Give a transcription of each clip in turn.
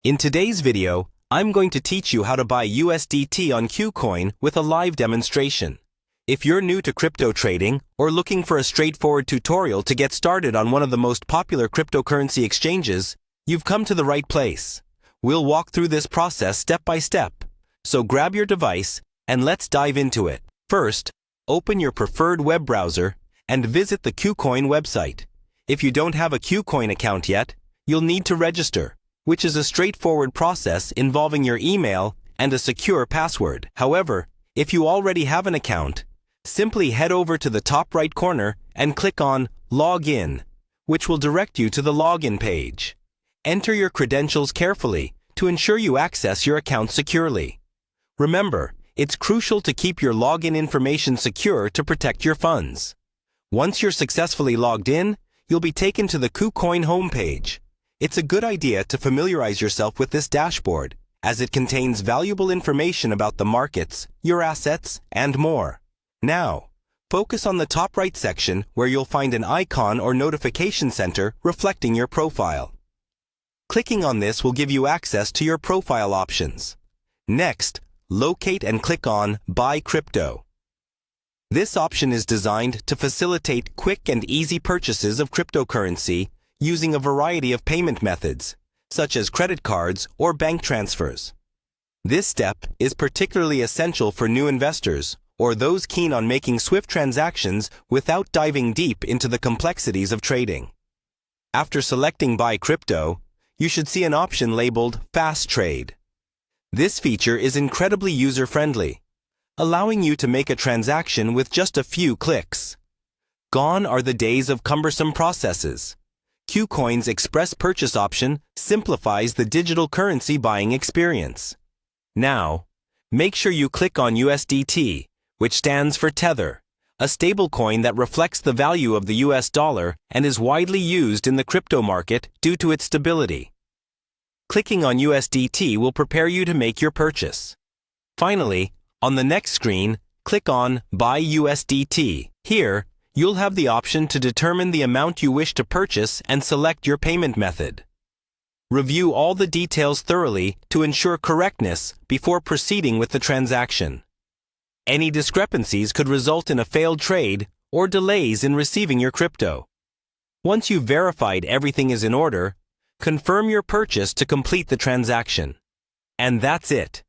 In today's video, I'm going to teach you how to buy USDT on Kucoin with a live demonstration. If you're new to crypto trading or looking for a straightforward tutorial to get started on one of the most popular cryptocurrency exchanges, you've come to the right place. We'll walk through this process step by step. So grab your device and let's dive into it. First, open your preferred web browser and visit the Kucoin website. If you don't have a Kucoin account yet, you'll need to register, which is a straightforward process involving your email and a secure password. However, if you already have an account, simply head over to the top right corner and click on Log In, which will direct you to the login page. Enter your credentials carefully to ensure you access your account securely. Remember, it's crucial to keep your login information secure to protect your funds. Once you're successfully logged in, you'll be taken to the Kucoin homepage. It's a good idea to familiarize yourself with this dashboard, as it contains valuable information about the markets, your assets, and more. Now, focus on the top right section where you'll find an icon or notification center reflecting your profile. Clicking on this will give you access to your profile options. Next, locate and click on Buy Crypto. This option is designed to facilitate quick and easy purchases of cryptocurrency using a variety of payment methods, such as credit cards or bank transfers. This step is particularly essential for new investors or those keen on making swift transactions without diving deep into the complexities of trading. After selecting Buy Crypto, you should see an option labeled Fast Trade. This feature is incredibly user-friendly, allowing you to make a transaction with just a few clicks. Gone are the days of cumbersome processes. Kucoin's Express Purchase option simplifies the digital currency buying experience. Now, make sure you click on USDT, which stands for Tether, a stablecoin that reflects the value of the US dollar and is widely used in the crypto market due to its stability. Clicking on USDT will prepare you to make your purchase. Finally, on the next screen, click on Buy USDT. Here, you'll have the option to determine the amount you wish to purchase and select your payment method. Review all the details thoroughly to ensure correctness before proceeding with the transaction. Any discrepancies could result in a failed trade or delays in receiving your crypto. Once you've verified everything is in order, confirm your purchase to complete the transaction. And that's it.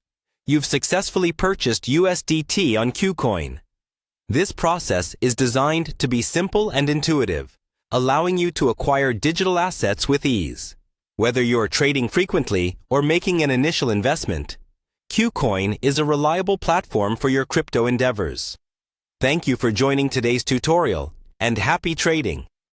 You've successfully purchased USDT on Kucoin. This process is designed to be simple and intuitive, allowing you to acquire digital assets with ease. Whether you're trading frequently or making an initial investment, Kucoin is a reliable platform for your crypto endeavors. Thank you for joining today's tutorial, and happy trading!